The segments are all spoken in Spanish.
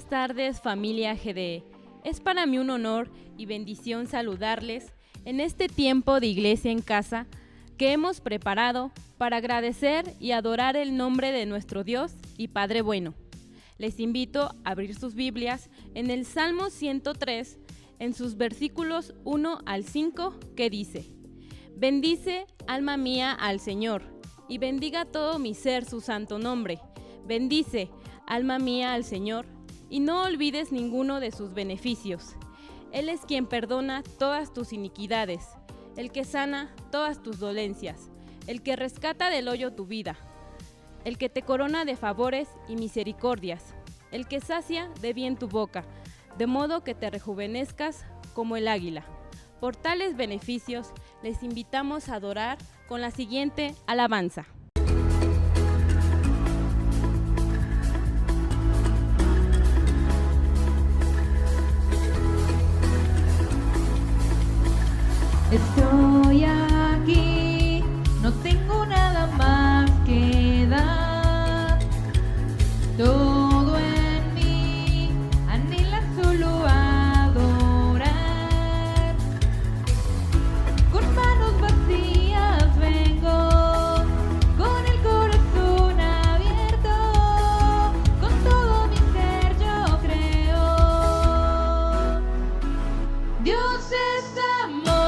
Buenas tardes, familia GDE. Es para mí un honor y bendición saludarles en este tiempo de Iglesia en Casa que hemos preparado para agradecer y adorar el nombre de nuestro Dios y Padre bueno. Les invito a abrir sus Biblias en el Salmo 103, en sus versículos 1 al 5, que dice: Bendice, alma mía, al Señor, y bendiga todo mi ser su santo nombre. Bendice, alma mía, al Señor, y no olvides ninguno de sus beneficios. Él es quien perdona todas tus iniquidades, el que sana todas tus dolencias, el que rescata del hoyo tu vida, el que te corona de favores y misericordias, el que sacia de bien tu boca, de modo que te rejuvenezcas como el águila. Por tales beneficios, les invitamos a adorar con la siguiente alabanza. Estoy aquí, no tengo nada más que dar. Todo en mí anhela solo adorar. Con manos vacías vengo, con el corazón abierto, con todo mi ser yo creo. Dios es amor.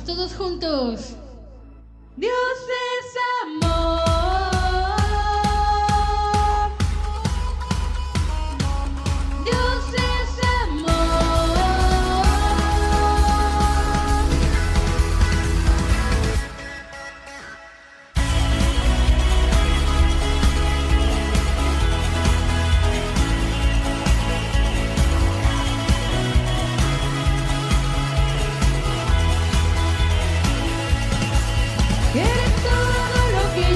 Todos juntos. Dios es amor. Dios es amor. Eres todo lo que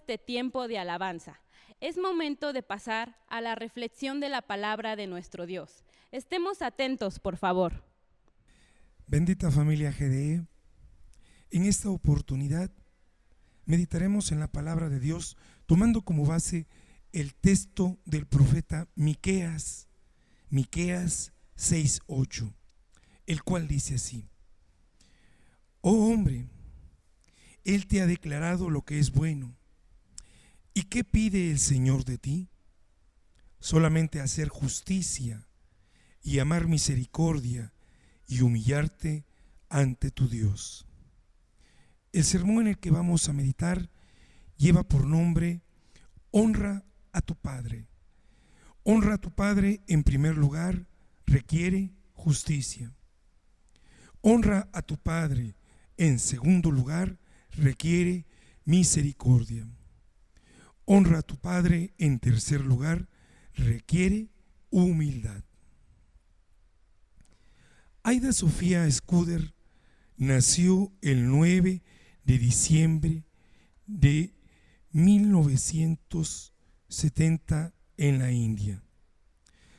este tiempo de alabanza. Es momento de pasar a la reflexión de la palabra de nuestro Dios. Estemos atentos, por favor. Bendita familia GDE, en esta oportunidad meditaremos en la palabra de Dios tomando como base el texto del profeta Miqueas 6:8, el cual dice así: Oh hombre, Él te ha declarado lo que es bueno. ¿Y qué pide el Señor de ti? Solamente hacer justicia y amar misericordia y humillarte ante tu Dios. El sermón en el que vamos a meditar lleva por nombre Honra a tu Padre. Honra a tu Padre, en primer lugar, requiere justicia. Honra a tu Padre, en segundo lugar, requiere misericordia. Honra a tu Padre, en tercer lugar, requiere humildad. Aida Sofía Scudder nació el 9 de diciembre de 1970 en la India.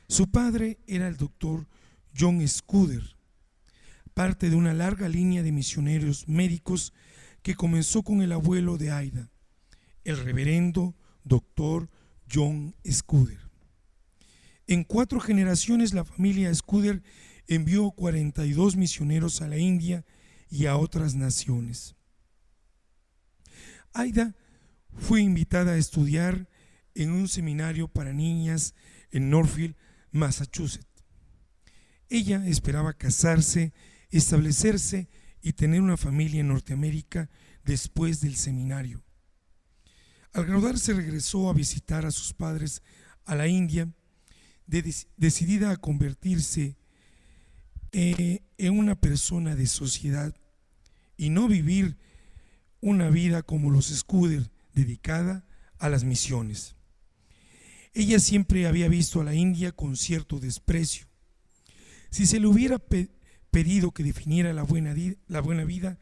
Su padre era el doctor John Scudder, parte de una larga línea de misioneros médicos que comenzó con el abuelo de Aida, el reverendo doctor John Scudder. En 4 generaciones la familia Scudder envió 42 misioneros a la India y a otras naciones. Aida fue invitada a estudiar en un seminario para niñas en Northfield, Massachusetts. Ella esperaba casarse, establecerse y tener una familia en Norteamérica después del seminario. Al graduarse regresó a visitar a sus padres a la India, decidida a convertirse en una persona de sociedad y no vivir una vida como los Scudder, dedicada a las misiones. Ella siempre había visto a la India con cierto desprecio. Si se le hubiera pedido que definiera la buena vida,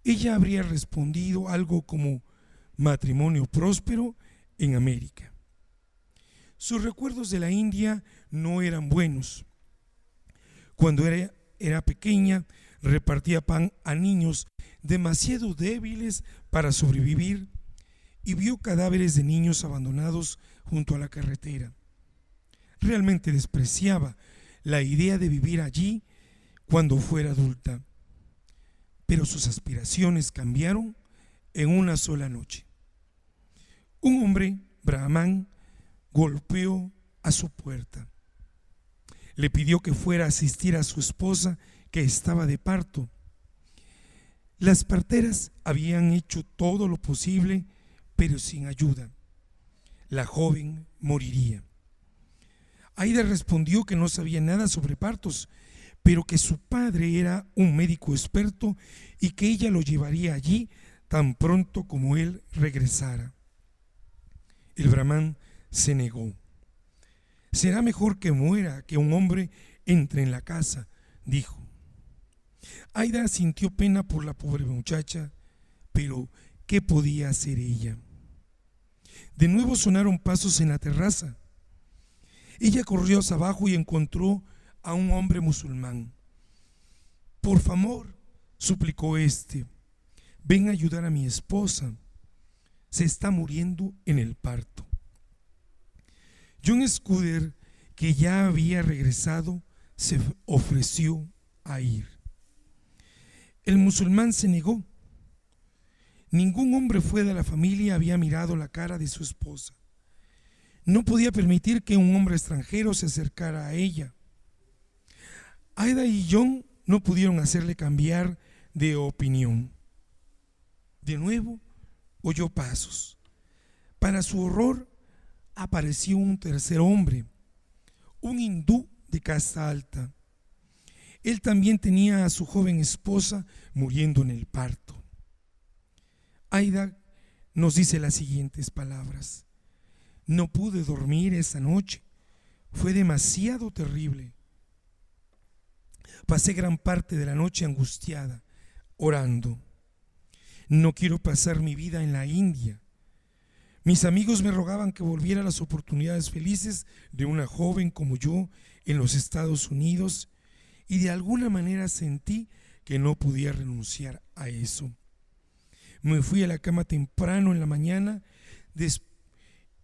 ella habría respondido algo como matrimonio próspero en América. Sus recuerdos de la India no eran buenos. Cuando era pequeña, repartía pan a niños demasiado débiles para sobrevivir y vio cadáveres de niños abandonados junto a la carretera. Realmente despreciaba la idea de vivir allí cuando fuera adulta, pero sus aspiraciones cambiaron en una sola noche. Un hombre, brahmán, golpeó a su puerta. Le pidió que fuera a asistir a su esposa, que estaba de parto. Las parteras habían hecho todo lo posible, pero sin ayuda. La joven moriría. Aida respondió que no sabía nada sobre partos, pero que su padre era un médico experto y que ella lo llevaría allí tan pronto como él regresara. El brahmán se negó. Será mejor que muera que un hombre entre en la casa, dijo. Aida sintió pena por la pobre muchacha, pero ¿qué podía hacer ella? De nuevo sonaron pasos en la terraza. Ella corrió hacia abajo y encontró a un hombre musulmán. Por favor, suplicó este, ven a ayudar a mi esposa. Se está muriendo en el parto. John Scudder, que ya había regresado, se ofreció a ir. El musulmán se negó. Ningún hombre fuera de la familia había mirado la cara de su esposa. No podía permitir que un hombre extranjero se acercara a ella. Aida y John no pudieron hacerle cambiar de opinión. De nuevo oyó pasos. Para su horror, apareció un tercer hombre, un hindú de casta alta. Él también tenía a su joven esposa muriendo en el parto. Aida nos dice las siguientes palabras: no pude dormir esa noche, fue demasiado terrible. Pasé gran parte de la noche angustiada, orando. No quiero pasar mi vida en la India. Mis amigos me rogaban que volviera a las oportunidades felices de una joven como yo en los Estados Unidos, y de alguna manera sentí que no podía renunciar a eso. Me fui a la cama temprano en la mañana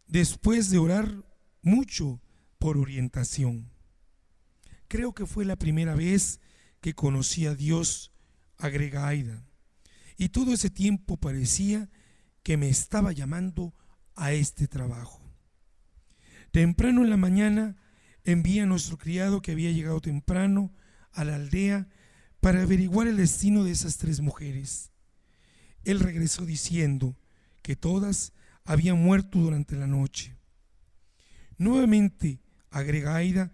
después de orar mucho por orientación. Creo que fue la primera vez que conocí a Dios, agrega Aida, y todo ese tiempo parecía que me estaba llamando a este trabajo. Temprano en la mañana envié a nuestro criado, que había llegado temprano a la aldea, para averiguar el destino de esas 3 mujeres. Él regresó diciendo que todas habían muerto durante la noche. Nuevamente, agrega Aida,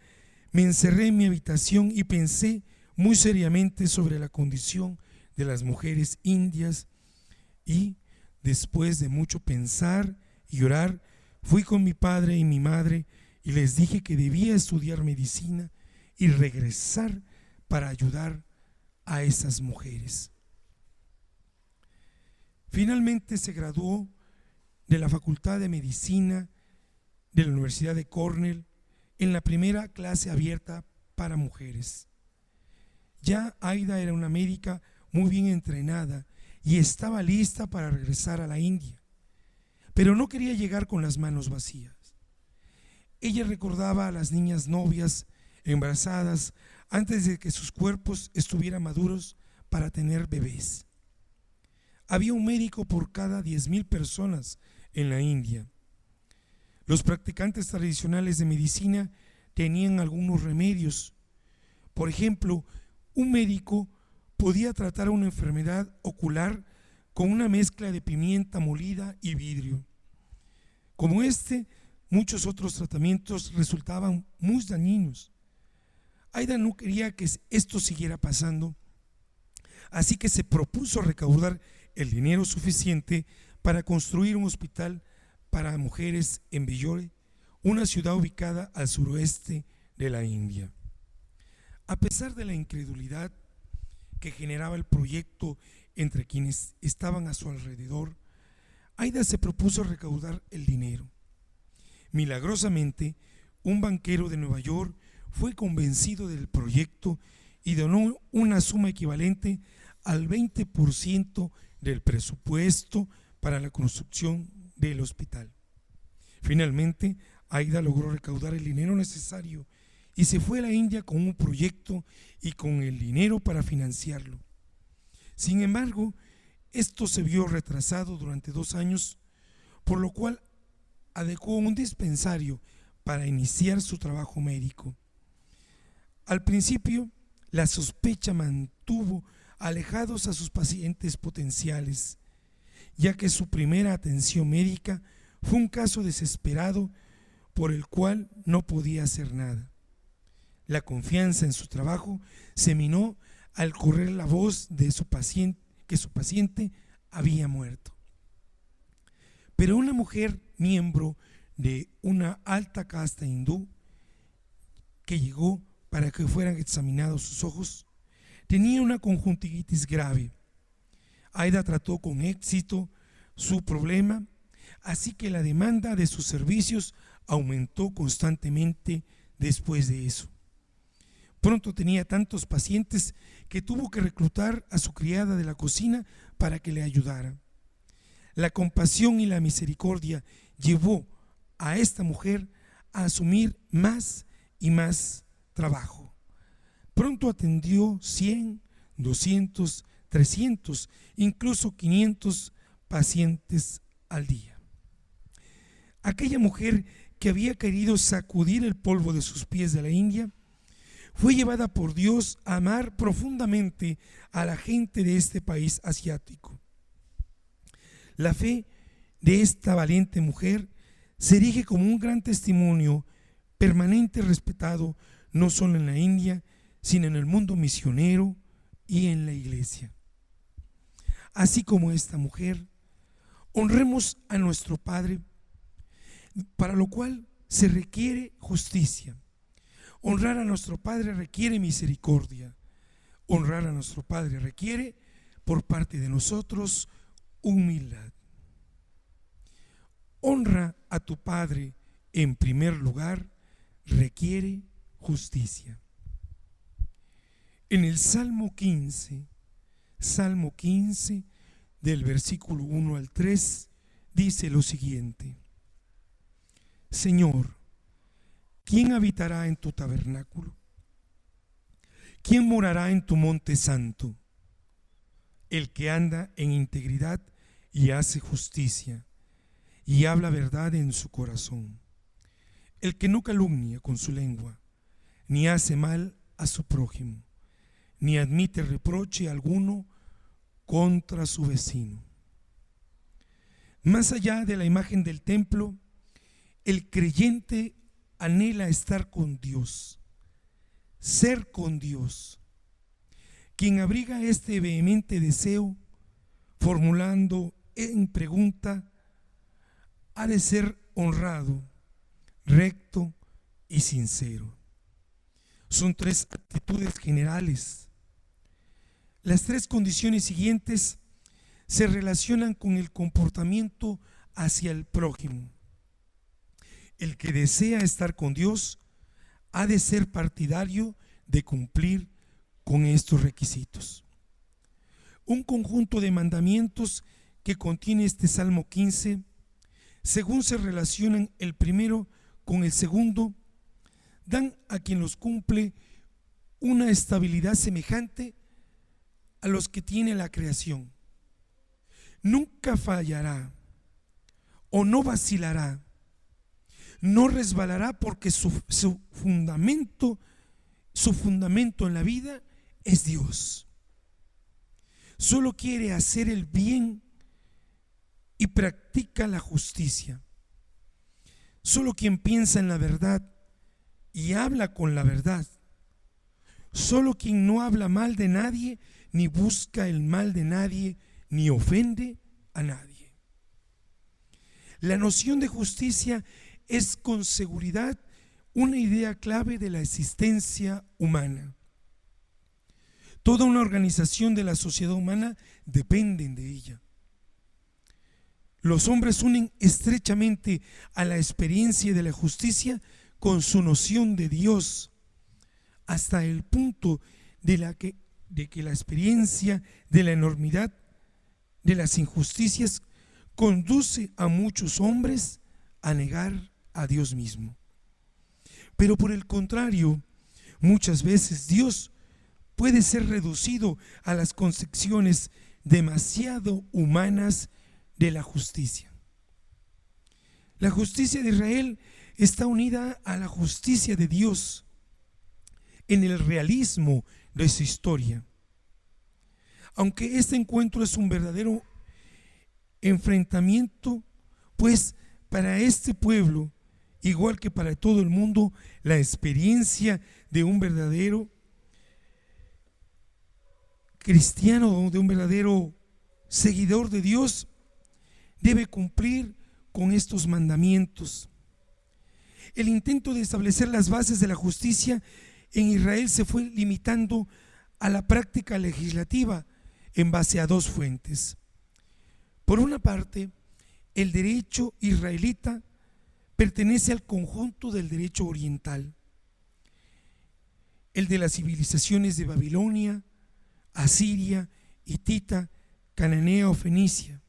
me encerré en mi habitación y pensé muy seriamente sobre la condición de las mujeres indias, y después de mucho pensar y orar, fui con mi padre y mi madre y les dije que debía estudiar medicina y regresar para ayudar a esas mujeres. Finalmente se graduó de la Facultad de Medicina de la Universidad de Cornell en la primera clase abierta para mujeres. Ya Aida era una médica muy bien entrenada y estaba lista para regresar a la India, pero no quería llegar con las manos vacías. Ella recordaba a las niñas novias embarazadas antes de que sus cuerpos estuvieran maduros para tener bebés. Había un médico por cada 10,000 personas en la India. Los practicantes tradicionales de medicina tenían algunos remedios. Por ejemplo, un médico podía tratar una enfermedad ocular con una mezcla de pimienta molida y vidrio. Como muchos otros tratamientos resultaban muy dañinos. Aida no quería que esto siguiera pasando, así que se propuso recaudar el dinero suficiente para construir un hospital para mujeres en Vellore, una ciudad ubicada al suroeste de la India. A pesar de la incredulidad que generaba el proyecto entre quienes estaban a su alrededor, Aida se propuso recaudar el dinero. Milagrosamente, un banquero de Nueva York fue convencido del proyecto y donó una suma equivalente al 20% del presupuesto para la construcción del hospital. Finalmente, Aida logró recaudar el dinero necesario y se fue a la India con un proyecto y con el dinero para financiarlo. Sin embargo, esto se vio retrasado durante 2 años, por lo cual adecuó un dispensario para iniciar su trabajo médico. Al principio, la sospecha mantuvo alejados a sus pacientes potenciales, ya que su primera atención médica fue un caso desesperado por el cual no podía hacer nada. La confianza en su trabajo se minó al correr la voz de que su paciente había muerto. Pero una mujer miembro de una alta casta hindú que llegó para que fueran examinados sus ojos tenía una conjuntivitis grave. Aida trató con éxito su problema, así que la demanda de sus servicios aumentó constantemente después de eso. Pronto tenía tantos pacientes que tuvo que reclutar a su criada de la cocina para que le ayudara. La compasión y la misericordia llevó a esta mujer a asumir más y más trabajo. Pronto atendió 100, 200, 300, incluso 500 pacientes al día. Aquella mujer que había querido sacudir el polvo de sus pies de la India fue llevada por Dios a amar profundamente a la gente de este país asiático. La fe de esta valiente mujer se erige como un gran testimonio permanente y respetado no solo en la India, sino en el mundo misionero y en la iglesia. Así como esta mujer, honremos a nuestro Padre, para lo cual se requiere justicia. Honrar a nuestro Padre requiere misericordia. Honrar a nuestro Padre requiere, por parte de nosotros, humildad. Honra a tu padre en primer lugar requiere justicia. En el Salmo 15 del versículo 1 al 3 dice lo siguiente: Señor, ¿quién habitará en tu tabernáculo? ¿Quién morará en tu monte santo? El que anda en integridad y hace justicia y habla verdad en su corazón. El que no calumnia con su lengua, ni hace mal a su prójimo, ni admite reproche alguno contra su vecino. Más allá de la imagen del templo, el creyente anhela estar con Dios, ser con Dios. Quien abriga este vehemente deseo, formulando en pregunta, ha de ser honrado, recto y sincero. Son tres actitudes generales. Las tres condiciones siguientes se relacionan con el comportamiento hacia el prójimo. El que desea estar con Dios ha de ser partidario de cumplir con estos requisitos. Un conjunto de mandamientos que contiene este Salmo 15, según se relacionan el primero con el segundo, dan a quien los cumple una estabilidad semejante a los que tiene la creación. Nunca fallará o no vacilará, no resbalará, porque su fundamento en la vida es Dios. Solo quiere hacer el bien y practica la justicia. Solo quien piensa en la verdad y habla con la verdad. Solo quien no habla mal de nadie, ni busca el mal de nadie, ni ofende a nadie. La noción de justicia es con seguridad una idea clave de la existencia humana. Toda una organización de la sociedad humana depende de ella. Los hombres unen estrechamente a la experiencia de la justicia con su noción de Dios, hasta el punto de que la experiencia de la enormidad de las injusticias conduce a muchos hombres a negar a Dios mismo. Pero por el contrario, muchas veces Dios puede ser reducido a las concepciones demasiado humanas de la justicia. La justicia de Israel está unida a la justicia de Dios en el realismo de su historia. Aunque este encuentro es un verdadero enfrentamiento, pues para este pueblo, igual que para todo el mundo, la experiencia de un verdadero cristiano, de un verdadero seguidor de Dios, debe cumplir con estos mandamientos. El intento de establecer las bases de la justicia en Israel se fue limitando a la práctica legislativa en base a dos fuentes. Por una parte, el derecho israelita pertenece al conjunto del derecho oriental, el de las civilizaciones de Babilonia, Asiria, Hitita, Cananea o Fenicia.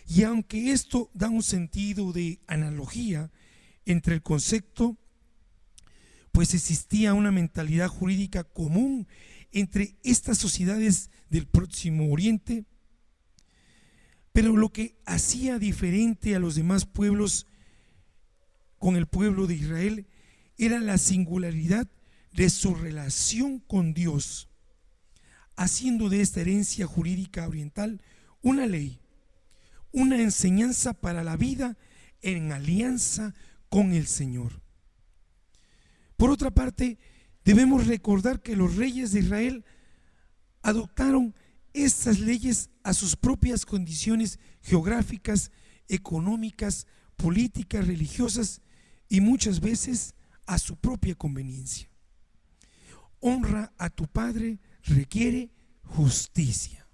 Y aunque esto da un sentido de analogía entre el concepto, pues existía una mentalidad jurídica común entre estas sociedades del Próximo Oriente, pero lo que hacía diferente a los demás pueblos con el pueblo de Israel era la singularidad de su relación con Dios, haciendo de esta herencia jurídica oriental una ley, una enseñanza para la vida en alianza con el Señor. Por otra parte, debemos recordar que los reyes de Israel adoptaron estas leyes a sus propias condiciones geográficas, económicas, políticas, religiosas y muchas veces a su propia conveniencia. Honra a tu padre requiere justicia.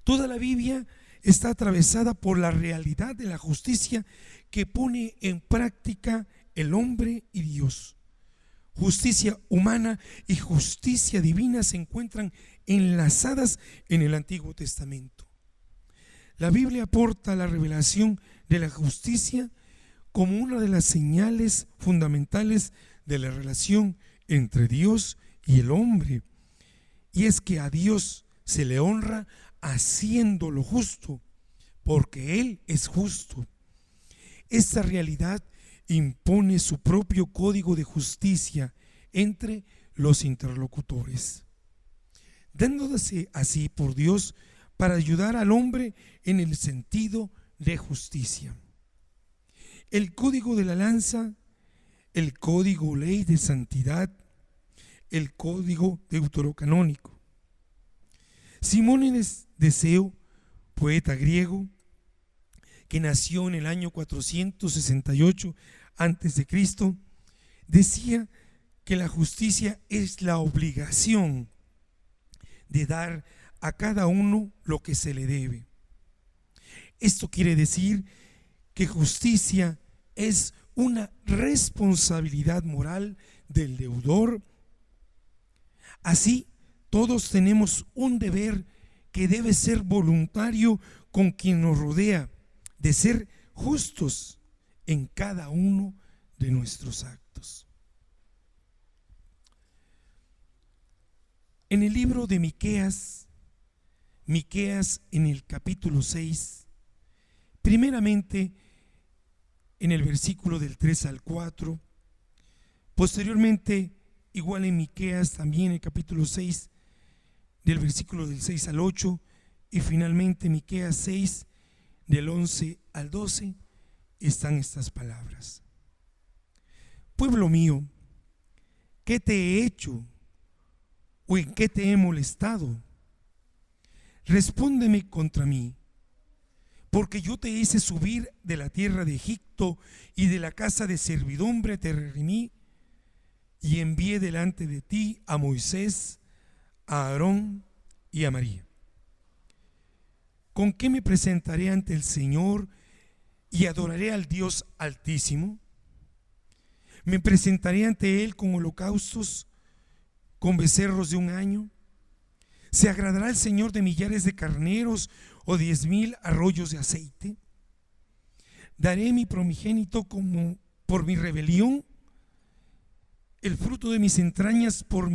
Toda la Biblia está atravesada por la realidad de la justicia que pone en práctica el hombre y Dios. Justicia humana y justicia divina se encuentran enlazadas en el Antiguo Testamento. La Biblia aporta la revelación de la justicia como una de las señales fundamentales de la relación entre Dios y el hombre. Y es que a Dios se le honra haciendo lo justo, porque Él es justo. Esta realidad impone su propio código de justicia entre los interlocutores, dándose así por Dios para ayudar al hombre en el sentido de justicia. El código de la lanza, el código ley de santidad, el código deuterocanónico. Simónides de Seo, poeta griego, que nació en el año 468 a.C., decía que la justicia es la obligación de dar a cada uno lo que se le debe. Esto quiere decir que justicia es una responsabilidad moral del deudor. Así, todos tenemos un deber que debe ser voluntario con quien nos rodea, de ser justos en cada uno de nuestros actos. En el libro de Miqueas en el capítulo 6, primeramente en el versículo del 3 al 4, posteriormente igual en Miqueas también en el capítulo 6 del versículo del 6 al 8 y finalmente Miqueas 6 del 11 al 12 están estas palabras: pueblo mío, ¿qué te he hecho o en qué te he molestado? Respóndeme contra mí, porque yo te hice subir de la tierra de Egipto y de la casa de servidumbre te redimí y envié delante de ti a Moisés, a Aarón y a María. ¿Con qué me presentaré ante el Señor y adoraré al Dios Altísimo? ¿Me presentaré ante Él con holocaustos, con becerros de un año? ¿Se agradará el Señor de millares de carneros o 10,000 arroyos de aceite? ¿Daré mi primogénito como por mi rebelión, el fruto de mis entrañas por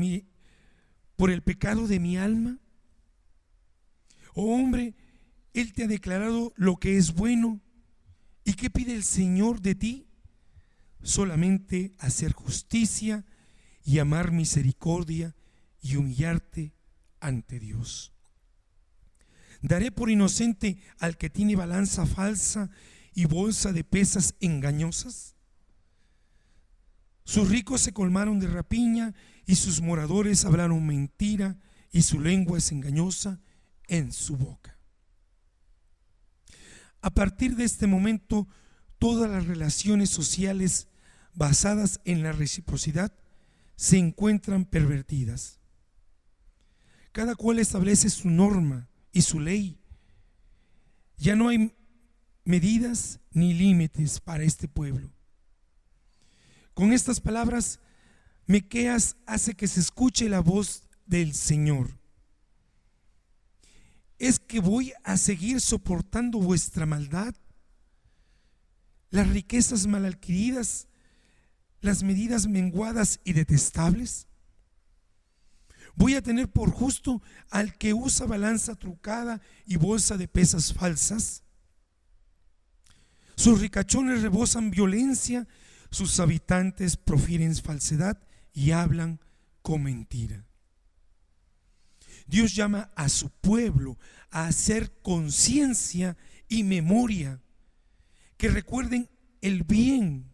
el pecado de mi alma? Oh hombre, Él te ha declarado lo que es bueno. ¿Y qué pide el Señor de ti? Solamente hacer justicia y amar misericordia y humillarte ante Dios. ¿Daré por inocente al que tiene balanza falsa y bolsa de pesas engañosas? Sus ricos se colmaron de rapiña y sus moradores hablaron mentira y su lengua es engañosa en su boca. A partir de este momento, todas las relaciones sociales basadas en la reciprocidad se encuentran pervertidas. Cada cual establece su norma y su ley. Ya no hay medidas ni límites para este pueblo. Con estas palabras, Miqueas hace que se escuche la voz del Señor. ¿Es que voy a seguir soportando vuestra maldad, las riquezas mal adquiridas, las medidas menguadas y detestables? ¿Voy a tener por justo al que usa balanza trucada y bolsa de pesas falsas? Sus ricachones rebosan violencia, sus habitantes profieren falsedad y hablan con mentira. Dios llama a su pueblo a hacer conciencia y memoria, que recuerden el bien,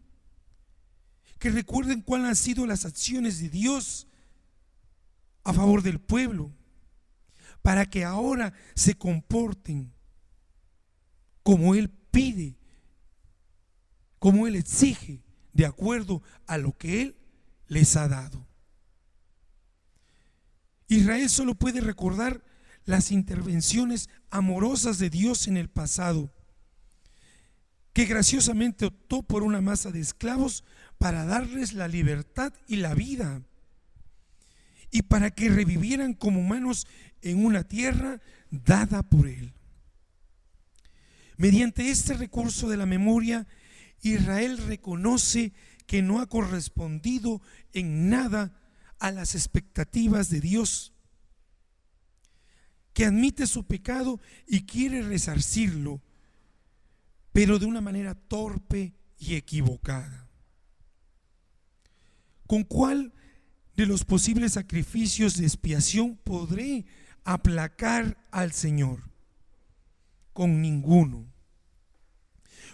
que recuerden cuáles han sido las acciones de Dios a favor del pueblo, para que ahora se comporten como Él pide, como Él exige, de acuerdo a lo que Él les ha dado. Israel solo puede recordar las intervenciones amorosas de Dios en el pasado, que graciosamente optó por una masa de esclavos para darles la libertad y la vida, y para que revivieran como humanos en una tierra dada por Él. Mediante este recurso de la memoria, Israel reconoce que no ha correspondido en nada a las expectativas de Dios, que admite su pecado y quiere resarcirlo, pero de una manera torpe y equivocada. ¿Con cuál de los posibles sacrificios de expiación podré aplacar al Señor? Con ninguno,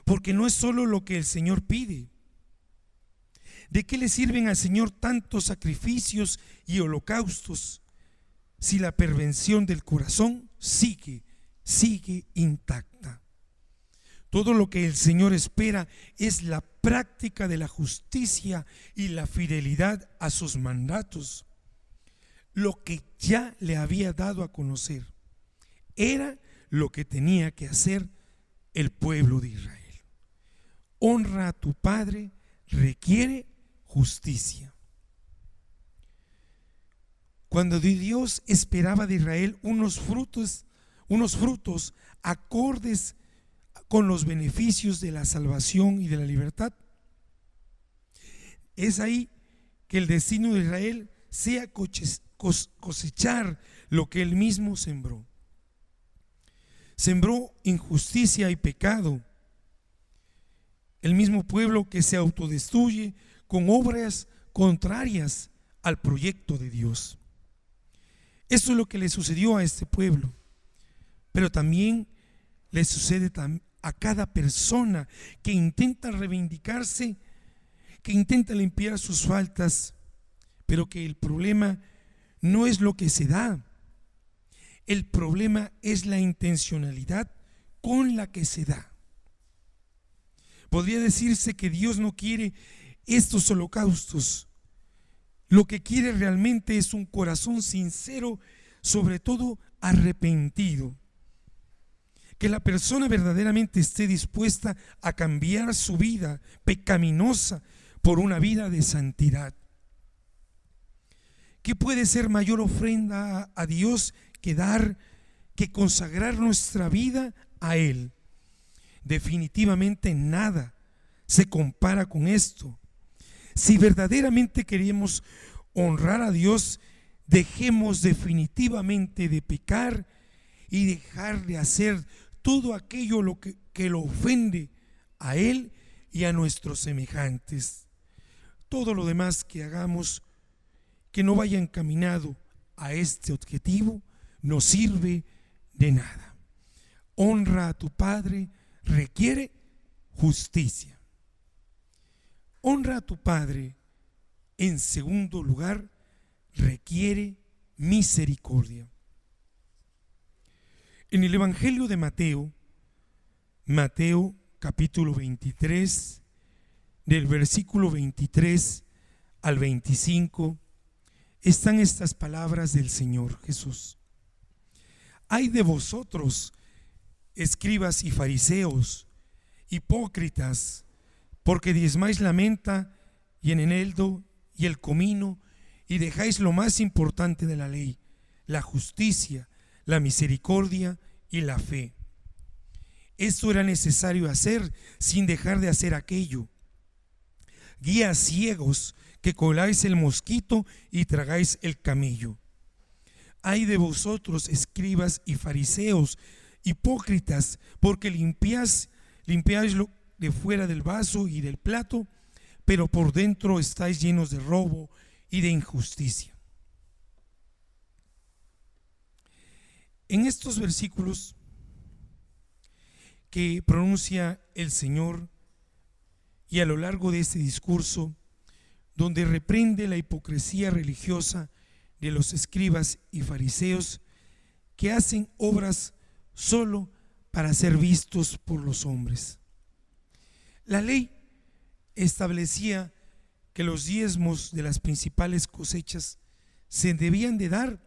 porque no es solo lo que el Señor pide. ¿De qué le sirven al Señor tantos sacrificios y holocaustos si la perversión del corazón sigue intacta? Todo lo que el Señor espera es la práctica de la justicia y la fidelidad a sus mandatos. Lo que ya le había dado a conocer era lo que tenía que hacer el pueblo de Israel. Honra a tu padre requiere justicia. Cuando Dios esperaba de Israel unos frutos acordes con los beneficios de la salvación y de la libertad, es ahí que el destino de Israel sea cosechar lo que él mismo sembró. Sembró injusticia y pecado. El mismo pueblo que se autodestruye con obras contrarias al proyecto de Dios. Eso es lo que le sucedió a este pueblo, pero también le sucede a cada persona que intenta reivindicarse, que intenta limpiar sus faltas, pero que el problema no es lo que se da. El problema es la intencionalidad con la que se da. Podría decirse que Dios no quiere estos holocaustos. Lo que quiere realmente es un corazón sincero, sobre todo arrepentido. Que la persona verdaderamente esté dispuesta a cambiar su vida pecaminosa por una vida de santidad. ¿Qué puede ser mayor ofrenda a Dios que consagrar nuestra vida a Él? Definitivamente nada se compara con esto. Si verdaderamente queremos honrar a Dios, dejemos definitivamente de pecar y dejar de hacer todo aquello que lo ofende a Él y a nuestros semejantes. Todo lo demás que hagamos que no vaya encaminado a este objetivo no sirve de nada. Honra a tu padre requiere justicia. Honra a tu padre, en segundo lugar, requiere misericordia. En el Evangelio de Mateo capítulo 23, del versículo 23 al 25, están estas palabras del Señor Jesús. Ay de vosotros, escribas y fariseos, hipócritas, porque diezmáis la menta y el eneldo y el comino, y dejáis lo más importante de la ley, la justicia, la misericordia y la fe. Esto era necesario hacer sin dejar de hacer aquello. Guías ciegos que coláis el mosquito y tragáis el camello. Ay de vosotros, escribas y fariseos, hipócritas, porque limpiáis lo de fuera del vaso y del plato, pero por dentro estáis llenos de robo y de injusticia. En estos versículos que pronuncia el Señor y a lo largo de este discurso, donde reprende la hipocresía religiosa de los escribas y fariseos que hacen obras solo para ser vistos por los hombres. La ley establecía que los diezmos de las principales cosechas se debían de dar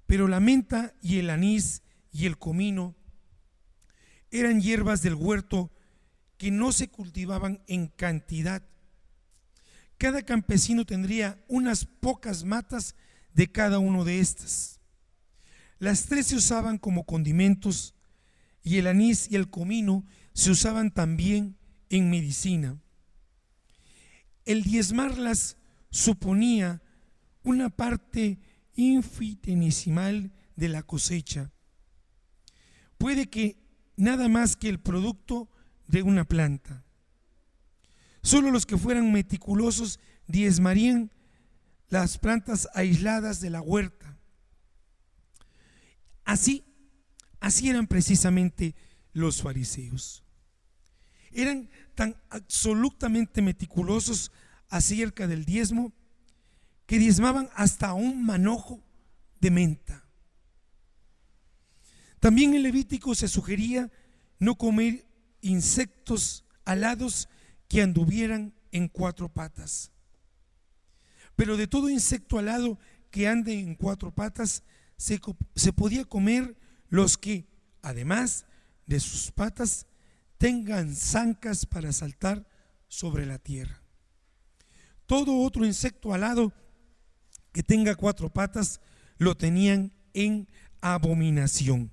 Pero la menta y el anís y el comino eran hierbas del huerto que no se cultivaban en cantidad. Cada campesino tendría unas pocas matas de cada uno de estas. Las tres se usaban como condimentos y el anís y el comino se usaban también en medicina. El diezmarlas suponía una parte infinitesimal de la cosecha. Puede que nada más que el producto de una planta. Solo los que fueran meticulosos diezmarían las plantas aisladas de la huerta. Así eran precisamente los fariseos. Eran tan absolutamente meticulosos acerca del diezmo que diezmaban hasta un manojo de menta. También en Levítico se sugería no comer insectos alados que anduvieran en cuatro patas. Pero de todo insecto alado que ande en cuatro patas se podía comer los que, además de sus patas, tengan zancas para saltar sobre la tierra. Todo otro insecto alado que tenga cuatro patas lo tenían en abominación.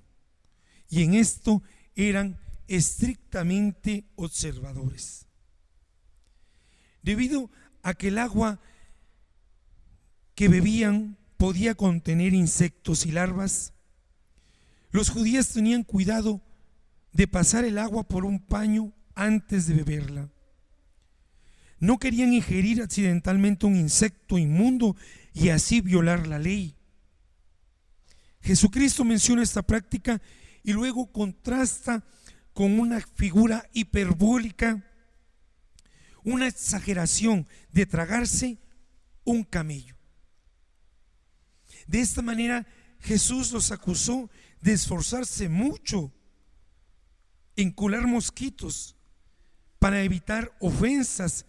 Y en esto eran estrictamente observadores. Debido a que el agua que bebían podía contener insectos y larvas, los judíos tenían cuidado de pasar el agua por un paño antes de beberla. No querían ingerir accidentalmente un insecto inmundo y así violar la ley. Jesucristo menciona esta práctica y luego contrasta con una figura hiperbólica, una exageración de tragarse un camello. De esta manera Jesús los acusó de esforzarse mucho en colar mosquitos para evitar ofensas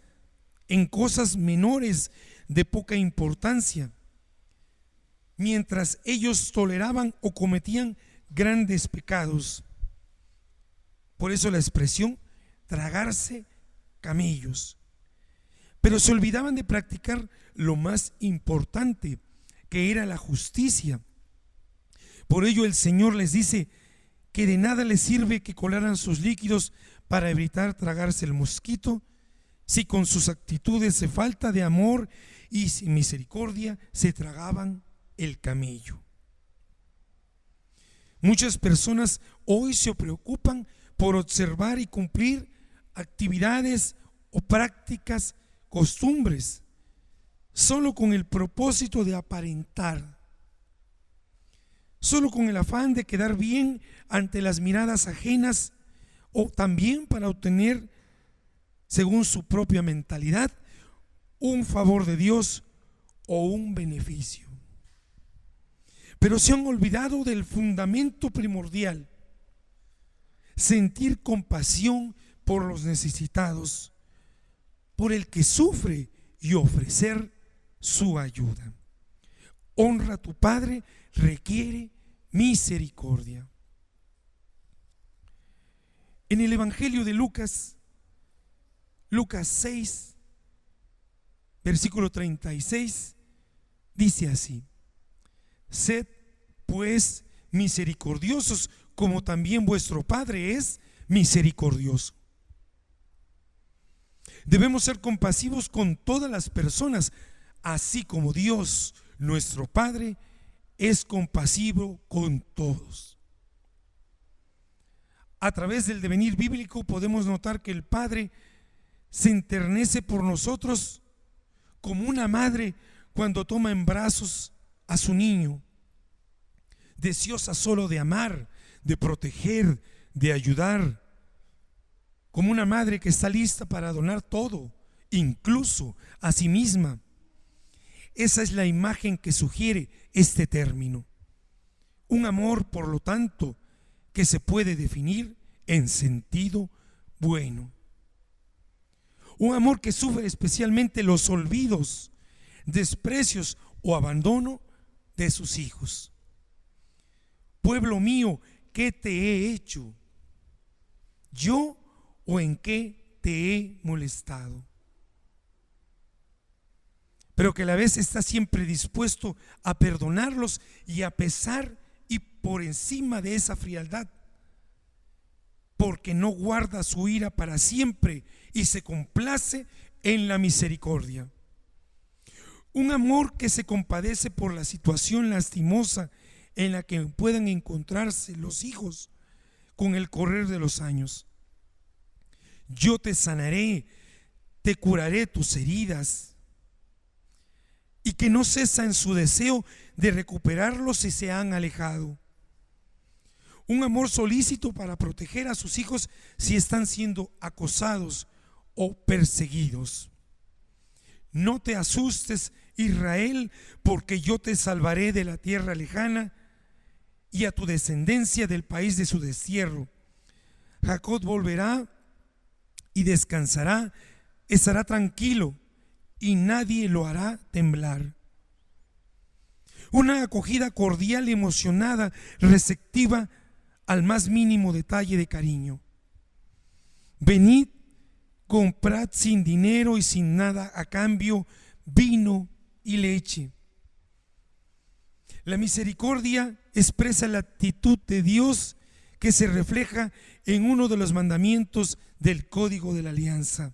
en cosas menores de poca importancia, mientras ellos toleraban o cometían grandes pecados. Por eso la expresión tragarse camellos. Pero se olvidaban de practicar lo más importante, que era la justicia. Por ello el Señor les dice que de nada les sirve que colaran sus líquidos para evitar tragarse el mosquito, si con sus actitudes de falta de amor y sin misericordia se tragaban el camello. Muchas personas hoy se preocupan por observar y cumplir actividades o prácticas, costumbres, solo con el propósito de aparentar, solo con el afán de quedar bien ante las miradas ajenas, o también para obtener, según su propia mentalidad, un favor de Dios o un beneficio. Pero se han olvidado del fundamento primordial: sentir compasión por los necesitados, por el que sufre, y ofrecer su ayuda. Honra a tu Padre requiere misericordia. En el Evangelio de Lucas 6, versículo 36, dice así: sed pues misericordiosos, como también vuestro Padre es misericordioso. Debemos ser compasivos con todas las personas, así como Dios, nuestro Padre, es compasivo con todos. A través del devenir bíblico podemos notar que el Padre se enternece por nosotros como una madre cuando toma en brazos a su niño, deseosa solo de amar, de proteger, de ayudar, como una madre que está lista para donar todo, incluso a sí misma. Esa es la imagen que sugiere este término. Un amor, por lo tanto, que se puede definir en sentido bueno. Un amor que sufre especialmente los olvidos, desprecios o abandono de sus hijos. pueblo mío, ¿qué te he hecho? ¿Yo o en qué te he molestado? Pero que a la vez está siempre dispuesto a perdonarlos, y a pesar y por encima de esa frialdad, porque no guarda su ira para siempre y se complace en la misericordia. Un amor que se compadece por la situación lastimosa en la que puedan encontrarse los hijos con el correr de los años. Yo te sanaré, te curaré tus heridas, y que no cesa en su deseo de recuperarlos si se han alejado. Un amor solícito para proteger a sus hijos si están siendo acosados o perseguidos. No te asustes, Israel, porque yo te salvaré de la tierra lejana y a tu descendencia del país de su destierro. Jacob volverá y descansará, estará tranquilo y nadie lo hará temblar. Una acogida cordial y emocionada, receptiva al más mínimo detalle de cariño. Venid, comprad sin dinero y sin nada a cambio vino y leche. La misericordia expresa la actitud de Dios que se refleja en uno de los mandamientos del Código de la Alianza.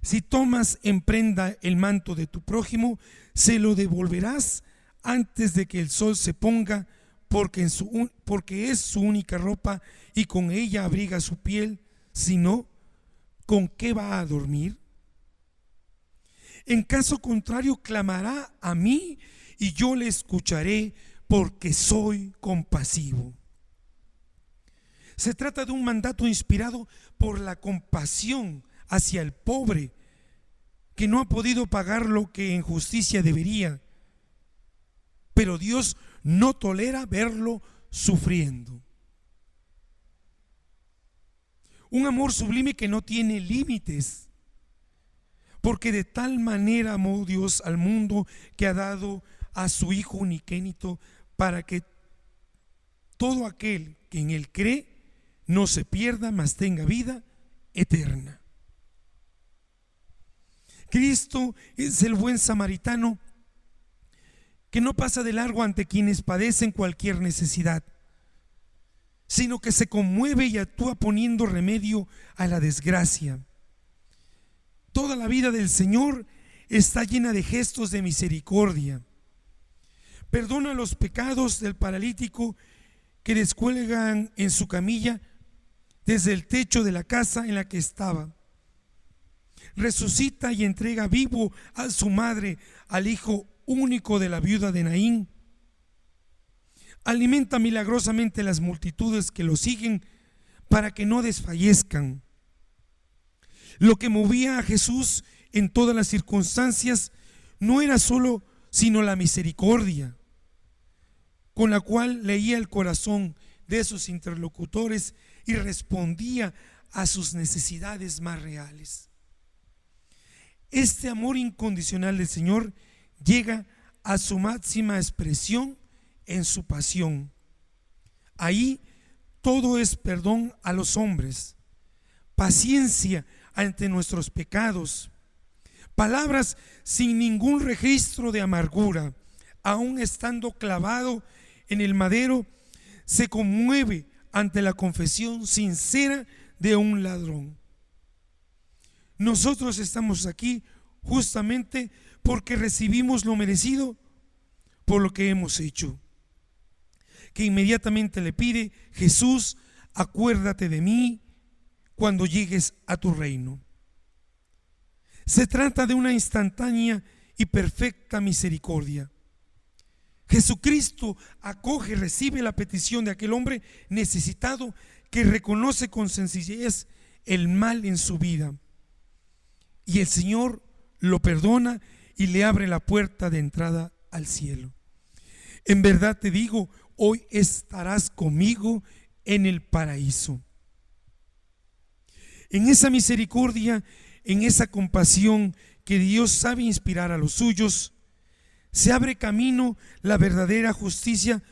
Si tomas en prenda el manto de tu prójimo, se lo devolverás antes de que el sol se ponga, porque es su única ropa y con ella abriga su piel. Si no, ¿con qué va a dormir? En caso contrario, clamará a mí y yo le escucharé, porque soy compasivo. Se trata de un mandato inspirado por la compasión hacia el pobre que no ha podido pagar lo que en justicia debería, pero Dios no tolera verlo sufriendo. Un amor sublime que no tiene límites, porque de tal manera amó Dios al mundo que ha dado a su Hijo unigénito, para que todo aquel que en él cree no se pierda, mas tenga vida eterna. Cristo es el buen samaritano que no pasa de largo ante quienes padecen cualquier necesidad, sino que se conmueve y actúa poniendo remedio a la desgracia. Toda la vida del Señor está llena de gestos de misericordia. Perdona los pecados del paralítico que descuelgan en su camilla desde el techo de la casa en la que estaba. Resucita y entrega vivo a su madre, al hijo único de la viuda de Naín. Alimenta milagrosamente las multitudes que lo siguen para que no desfallezcan. Lo que movía a Jesús en todas las circunstancias no era solo sino la misericordia con la cual leía el corazón de sus interlocutores y respondía a sus necesidades más reales. Este amor incondicional del Señor llega a su máxima expresión en su pasión. Ahí todo es perdón a los hombres, paciencia ante nuestros pecados, palabras sin ningún registro de amargura. Aún estando clavado en el madero, se conmueve ante la confesión sincera de un ladrón. Nosotros estamos aquí justamente porque recibimos lo merecido por lo que hemos hecho, que inmediatamente le pide: Jesús, acuérdate de mí cuando llegues a tu reino. Se trata de una instantánea y perfecta misericordia. Jesucristo acoge y recibe la petición de aquel hombre necesitado que reconoce con sencillez el mal en su vida, y el Señor lo perdona y le abre la puerta de entrada al cielo. En verdad te digo, hoy estarás conmigo en el paraíso. En esa misericordia, en esa compasión que Dios sabe inspirar a los suyos, se abre camino la verdadera justicia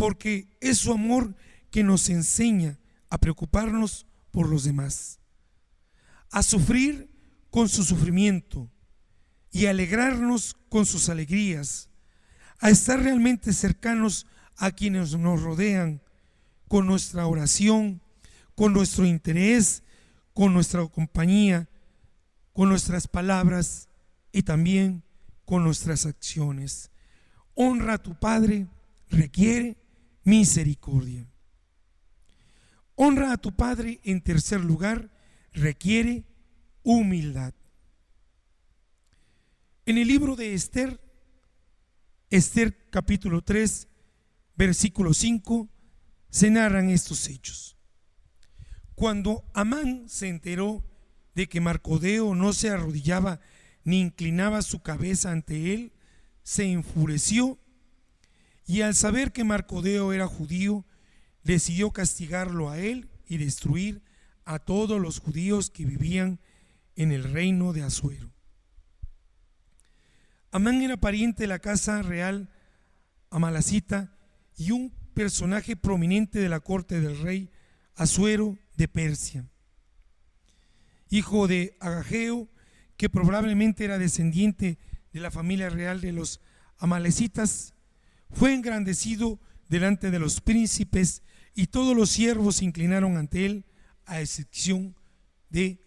porque es su amor que nos enseña a preocuparnos por los demás, a sufrir con su sufrimiento y a alegrarnos con sus alegrías, a estar realmente cercanos a quienes nos rodean con nuestra oración, con nuestro interés, con nuestra compañía, con nuestras palabras y también con nuestras acciones. Honra a tu padre requiere misericordia. Honra a tu padre, en tercer lugar, requiere humildad. En el libro de Esther capítulo 3, versículo 5, se narran estos hechos. Cuando Amán se enteró de que Marcodeo no se arrodillaba ni inclinaba su cabeza ante él, se enfureció y al saber que Marcodeo era judío, decidió castigarlo a él y destruir a todos los judíos que vivían en el reino de Asuero. Amán era pariente de la casa real amalacita y un personaje prominente de la corte del rey Asuero de Persia, hijo de Agageo, que probablemente era descendiente de la familia real de los amalecitas. Fue engrandecido delante de los príncipes y todos los siervos se inclinaron ante él, a excepción de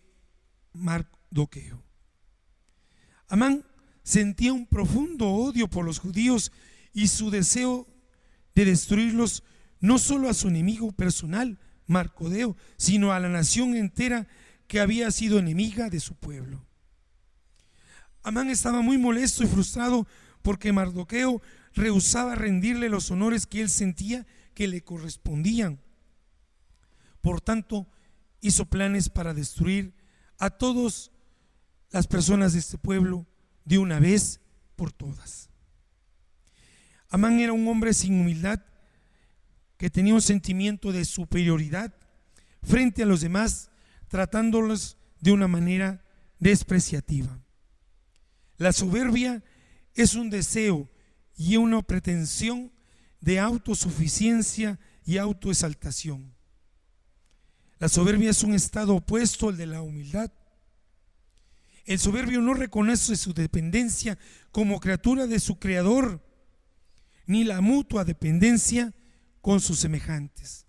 Mardoqueo. Amán sentía un profundo odio por los judíos y su deseo de destruirlos, no solo a su enemigo personal, Marcodeo, sino a la nación entera que había sido enemiga de su pueblo. Amán estaba muy molesto y frustrado porque Mardoqueo rehusaba rendirle los honores que él sentía que le correspondían. Por tanto, hizo planes para destruir a todas las personas de este pueblo de una vez por todas. Amán era un hombre sin humildad, que tenía un sentimiento de superioridad frente a los demás, tratándolos de una manera despreciativa. La soberbia es un deseo y una pretensión de autosuficiencia y autoexaltación. La soberbia es un estado opuesto al de la humildad. El soberbio no reconoce su dependencia como criatura de su creador, ni la mutua dependencia con sus semejantes.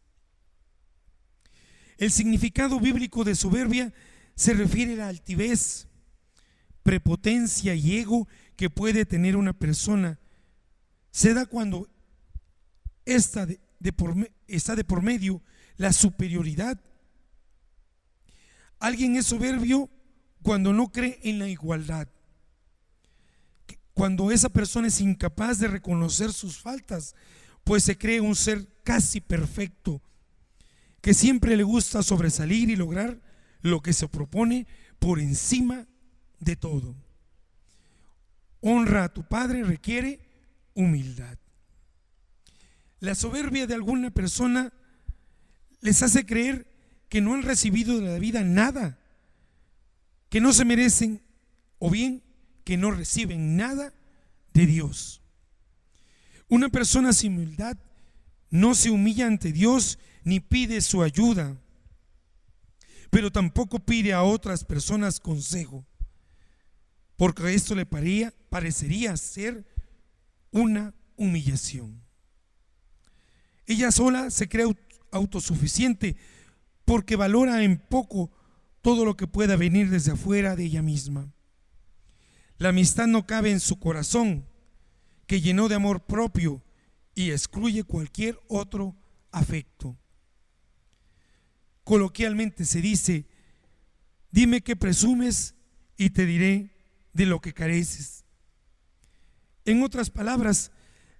El significado bíblico de soberbia se refiere a la altivez, prepotencia y ego que puede tener una persona. Se da cuando está de por medio la superioridad. Alguien es soberbio cuando no cree en la igualdad, cuando esa persona es incapaz de reconocer sus faltas, pues se cree un ser casi perfecto, que siempre le gusta sobresalir y lograr lo que se propone por encima de todo. Honra a tu padre requiere humildad. La soberbia de alguna persona les hace creer que no han recibido de la vida nada, que no se merecen, o bien que no reciben nada de Dios. Una persona sin humildad no se humilla ante Dios ni pide su ayuda, pero tampoco pide a otras personas consejo, porque esto le parecería ser una humillación. Ella sola se cree autosuficiente porque valora en poco todo lo que pueda venir desde afuera de ella misma. La amistad no cabe en su corazón, que llenó de amor propio y excluye cualquier otro afecto. Coloquialmente se dice: dime qué presumes y te diré de lo que careces. En otras palabras,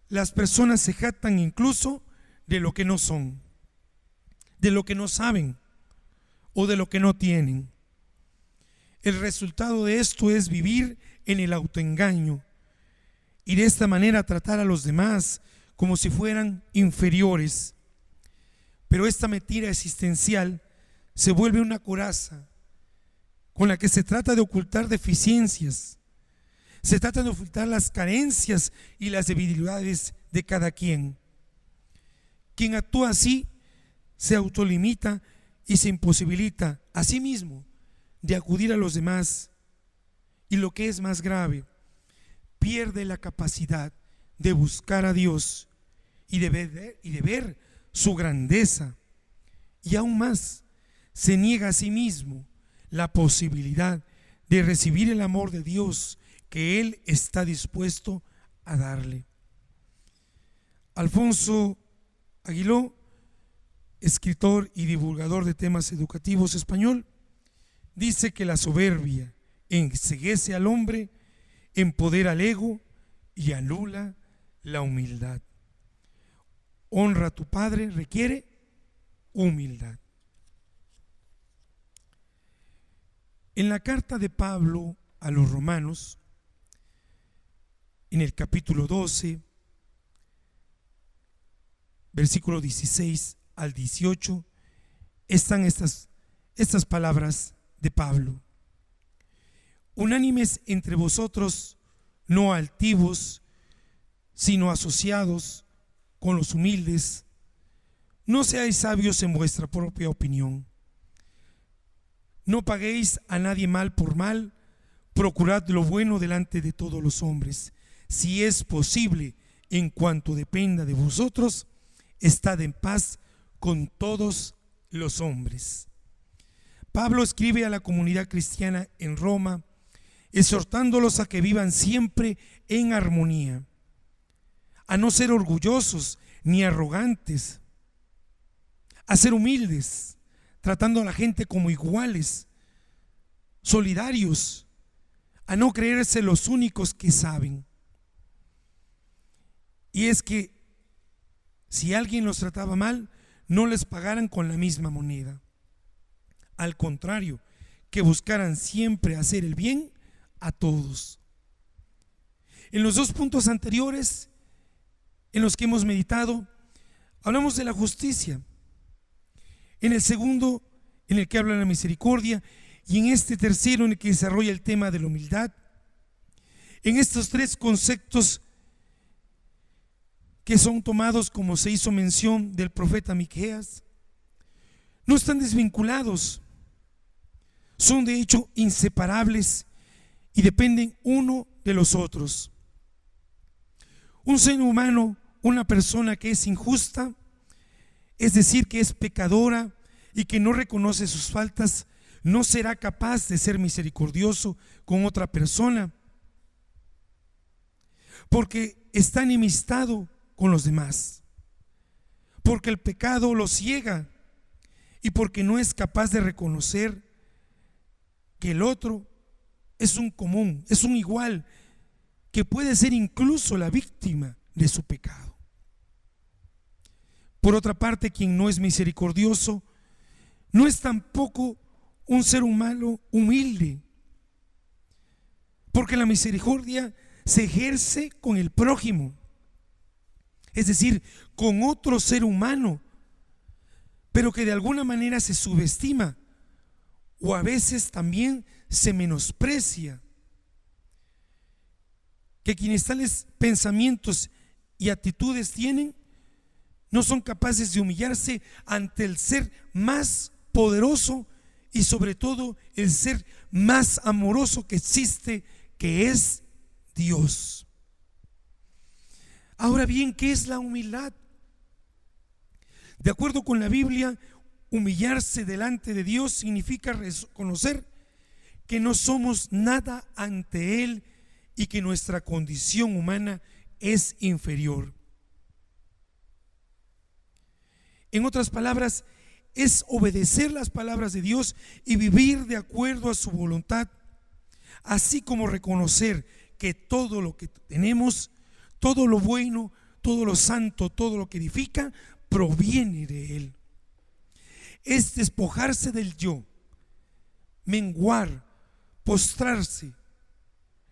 las personas se jactan incluso de lo que no son, de lo que no saben o de lo que no tienen. El resultado de esto es vivir en el autoengaño y de esta manera tratar a los demás como si fueran inferiores. Pero esta mentira existencial se vuelve una coraza con la que se trata de ocultar deficiencias, se trata de ocultar las carencias y las debilidades de cada quien. Quien actúa así se autolimita y se imposibilita a sí mismo de acudir a los demás, y lo que es más grave, pierde la capacidad de buscar a Dios y de ver su grandeza, y aún más se niega a sí mismo la posibilidad de recibir el amor de Dios que Él está dispuesto a darle. Alfonso Aguiló, escritor y divulgador de temas educativos español, dice que la soberbia enceguece al hombre, empodera al ego y anula la humildad. Honra a tu padre requiere humildad. En la carta de Pablo a los Romanos, en el capítulo 12, versículo 16 al 18, están estas palabras de Pablo. Unánimes entre vosotros, no altivos, sino asociados con los humildes. No seáis sabios en vuestra propia opinión. No paguéis a nadie mal por mal, procurad lo bueno delante de todos los hombres. Si es posible, en cuanto dependa de vosotros, estad en paz con todos los hombres. Pablo escribe a la comunidad cristiana en Roma, exhortándolos a que vivan siempre en armonía, a no ser orgullosos ni arrogantes, a ser humildes, tratando a la gente como iguales, solidarios, a no creerse los únicos que saben. Y es que si alguien los trataba mal, no les pagaran con la misma moneda. Al contrario, que buscaran siempre hacer el bien a todos. En los dos puntos anteriores en los que hemos meditado, hablamos de la justicia. En el segundo, en el que habla de la misericordia, y en este tercero, en el que desarrolla el tema de la humildad. En estos tres conceptos que son tomados, como se hizo mención del profeta Miqueas, no están desvinculados, son de hecho inseparables y dependen uno de los otros. Un ser humano, una persona que es injusta, es decir, que es pecadora y que no reconoce sus faltas, no será capaz de ser misericordioso con otra persona, porque está enemistado con los demás, porque el pecado lo ciega y porque no es capaz de reconocer que el otro es un común, es un igual, que puede ser incluso la víctima de su pecado. Por otra parte, quien no es misericordioso no es tampoco un ser humano humilde, porque la misericordia se ejerce con el prójimo, es decir, con otro ser humano, pero que de alguna manera se subestima o a veces también se menosprecia, que quienes tales pensamientos y actitudes tienen no son capaces de humillarse ante el ser más poderoso y sobre todo el ser más amoroso que existe, que es Dios. Ahora bien, ¿qué es la humildad? De acuerdo con la Biblia, humillarse delante de Dios significa reconocer que no somos nada ante Él y que nuestra condición humana es inferior. En otras palabras, es obedecer las palabras de Dios y vivir de acuerdo a su voluntad, así como reconocer que todo lo que tenemos, todo lo bueno, todo lo santo, todo lo que edifica, proviene de Él. Es despojarse del yo, menguar, postrarse,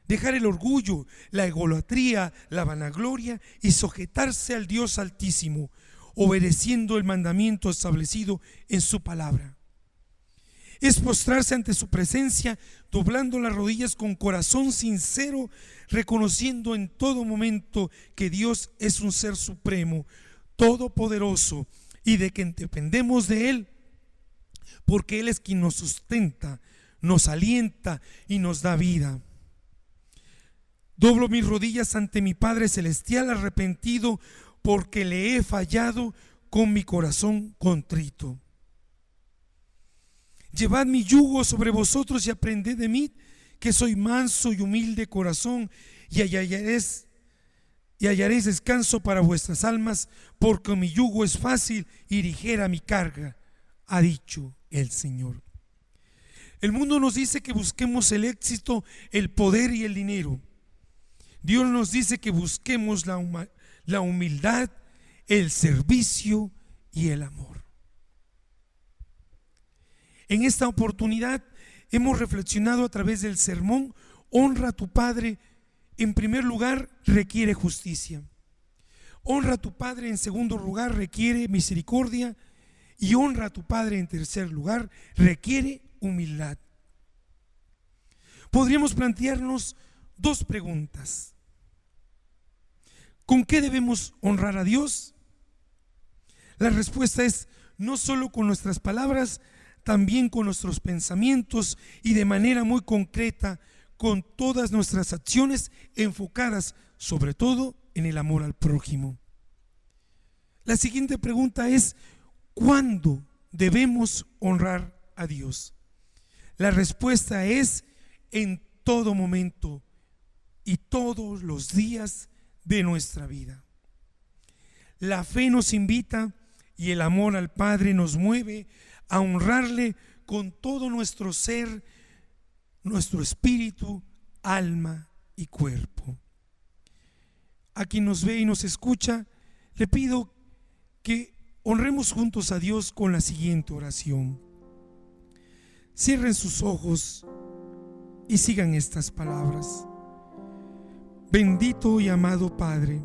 dejar el orgullo, la egolatría, la vanagloria y sujetarse al Dios Altísimo, obedeciendo el mandamiento establecido en su palabra. Es postrarse ante su presencia, doblando las rodillas con corazón sincero, reconociendo en todo momento que Dios es un ser supremo, todopoderoso y de que dependemos de Él, porque Él es quien nos sustenta, nos alienta y nos da vida. Doblo mis rodillas ante mi Padre Celestial arrepentido porque le he fallado con mi corazón contrito. Llevad mi yugo sobre vosotros y aprended de mí, que soy manso y humilde corazón, y hallaréis descanso para vuestras almas, porque mi yugo es fácil y ligera mi carga, ha dicho el Señor. El mundo nos dice que busquemos el éxito, el poder y el dinero. Dios nos dice que busquemos la humildad, el servicio y el amor. En esta oportunidad hemos reflexionado a través del sermón: honra a tu padre. En primer lugar, requiere justicia. Honra a tu padre, en segundo lugar, requiere misericordia. Y honra a tu padre, en tercer lugar, requiere humildad. Podríamos plantearnos dos preguntas. ¿Con qué debemos honrar a Dios? La respuesta es: no solo con nuestras palabras, también con nuestros pensamientos y de manera muy concreta, con todas nuestras acciones enfocadas sobre todo en el amor al prójimo. La siguiente pregunta es: ¿cuándo debemos honrar a Dios? La respuesta es: en todo momento y todos los días de nuestra vida. La fe nos invita y el amor al Padre nos mueve a honrarle con todo nuestro ser, nuestro espíritu, alma y cuerpo. A quien nos ve y nos escucha, le pido que honremos juntos a Dios con la siguiente oración. Cierren sus ojos y sigan estas palabras. Bendito y amado Padre,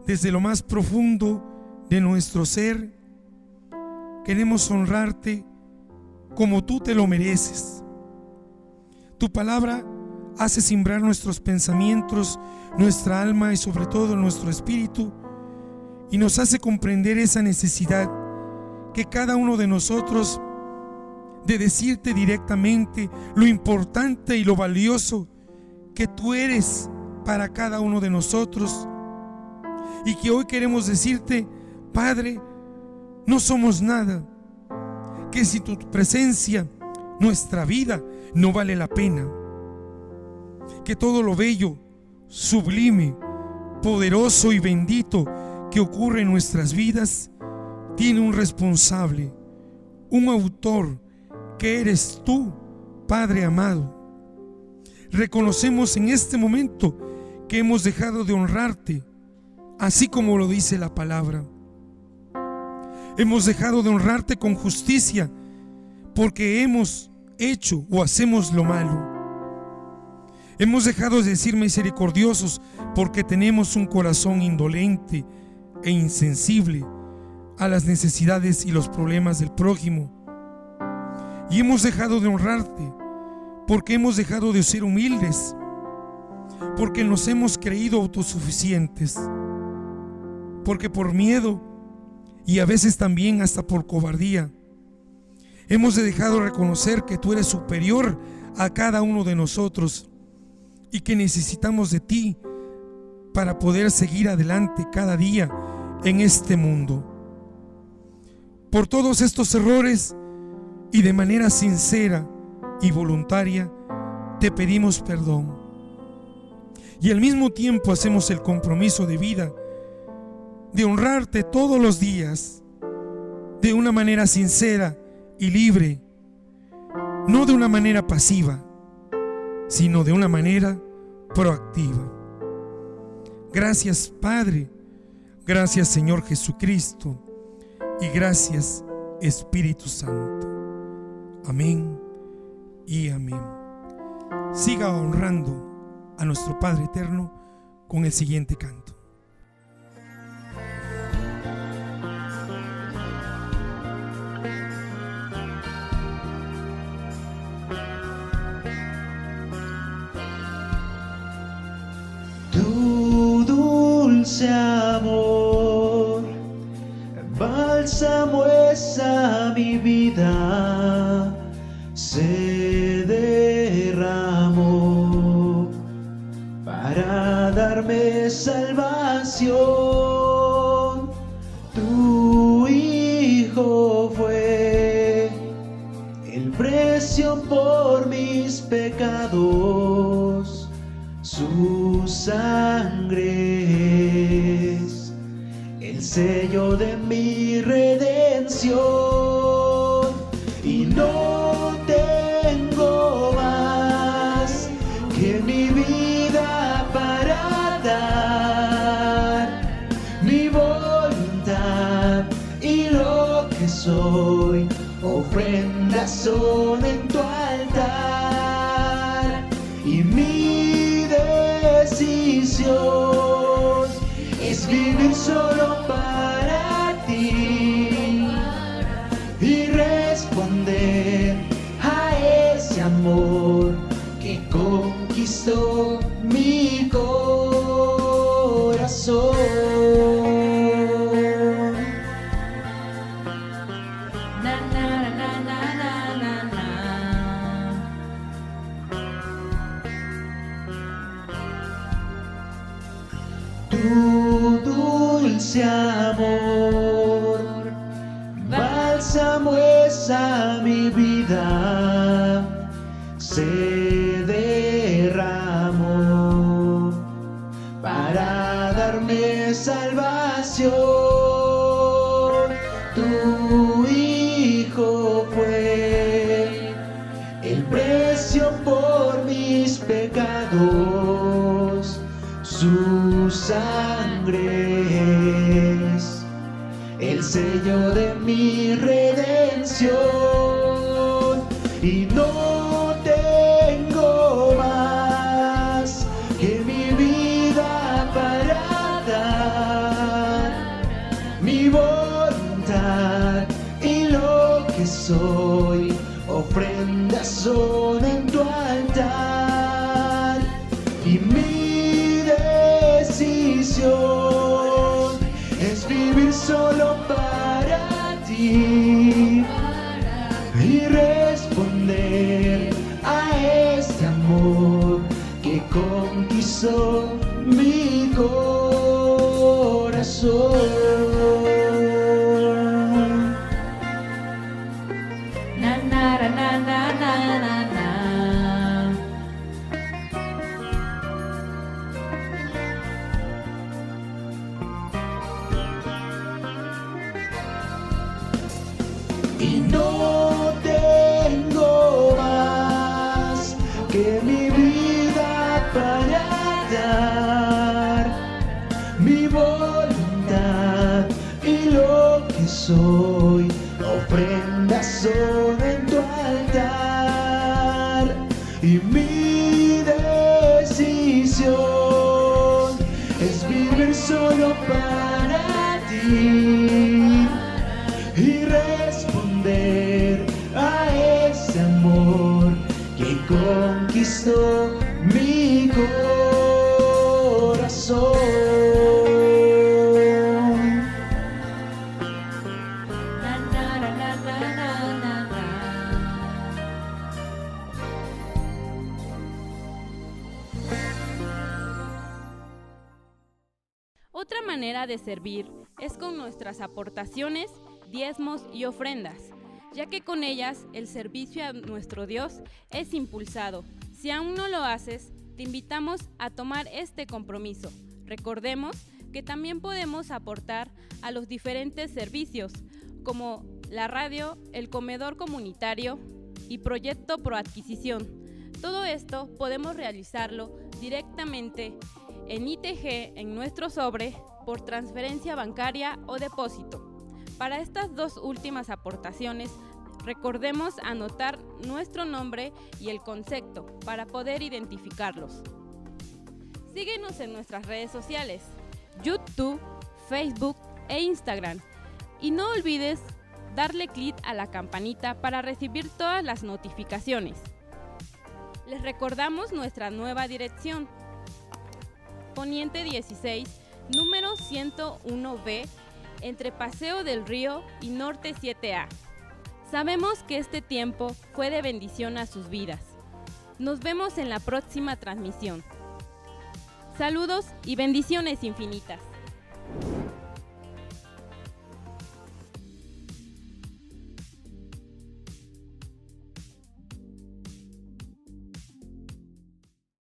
desde lo más profundo de nuestro ser, queremos honrarte como tú te lo mereces. Tu palabra hace simbrar nuestros pensamientos, nuestra alma y sobre todo nuestro espíritu, y nos hace comprender esa necesidad que cada uno de nosotros de decirte directamente lo importante y lo valioso que tú eres para cada uno de nosotros, y que hoy queremos decirte: Padre, no somos nada, que sin tu presencia nuestra vida no vale la pena, que todo lo bello, sublime, poderoso y bendito que ocurre en nuestras vidas tiene un responsable, un autor, que eres tú, Padre amado. Reconocemos en este momento que hemos dejado de honrarte, así como lo dice la palabra. Hemos dejado de honrarte con justicia porque hemos hecho o hacemos lo malo. Hemos dejado de decir misericordiosos porque tenemos un corazón indolente e insensible a las necesidades y los problemas del prójimo. Y hemos dejado de honrarte porque hemos dejado de ser humildes, porque nos hemos creído autosuficientes, porque por miedo y a veces también hasta por cobardía hemos dejado de reconocer que tú eres superior a cada uno de nosotros y que necesitamos de ti para poder seguir adelante cada día en este mundo. Por todos estos errores y de manera sincera y voluntaria te pedimos perdón, y al mismo tiempo hacemos el compromiso de vida de honrarte todos los días de una manera sincera y libre, no de una manera pasiva, sino de una manera proactiva. Gracias, Padre, gracias, Señor Jesucristo, y gracias, Espíritu Santo. Amén y amén. Siga honrando a nuestro Padre eterno con el siguiente canto. Tu dulce amor Bálsamo es a mi vida, se derramó para darme salvación. Tu Hijo fue el precio por mis pecados, su sangre es el sello de mi redención. Y no tengo más que mi vida para dar, mi voluntad y lo que soy, ofrendas son en tu altar. Y mi decisión es vivir solo para ti y responder a ese amor que conquistó mi corazón. Na, na, na, na, na, na, na. Tu dulce amor, bálsamo es a mi vida, se derramó para darme salvación. Tu Hijo fue el precio por mis pecados, su sangre es el sello de mi redención. Y no tengo más que mi vida para dar, mi voluntad y lo que soy, ofrendas son en tu altar. Y mi decisión es vivir solo para ti y responder a este amor que conquistó mi corazón. Na, na, na, na, na, na, na. Y no tengo más que mi vida para dar, mi voluntad y lo que soy, ofrendas son en tu altar. Y mi decisión es vivir solo para ti y responder a ese amor que conquistó mi corazón. Na, na, na, na, na, na, na, na. Otra manera de servir es con nuestras aportaciones, diezmos y ofrendas, ya que con ellas el servicio a nuestro Dios es impulsado. Si aún no lo haces, te invitamos a tomar este compromiso. Recordemos que también podemos aportar a los diferentes servicios, como la radio, el comedor comunitario y proyecto Proadquisición. Todo esto podemos realizarlo directamente en ITG en nuestro sobre por transferencia bancaria o depósito. Para estas dos últimas aportaciones, recordemos anotar nuestro nombre y el concepto para poder identificarlos. Síguenos en nuestras redes sociales, YouTube, Facebook e Instagram. Y no olvides darle clic a la campanita para recibir todas las notificaciones. Les recordamos nuestra nueva dirección: Poniente 16, número 101B, entre Paseo del Río y Norte 7A. Sabemos que este tiempo fue de bendición a sus vidas. Nos vemos en la próxima transmisión. Saludos y bendiciones infinitas.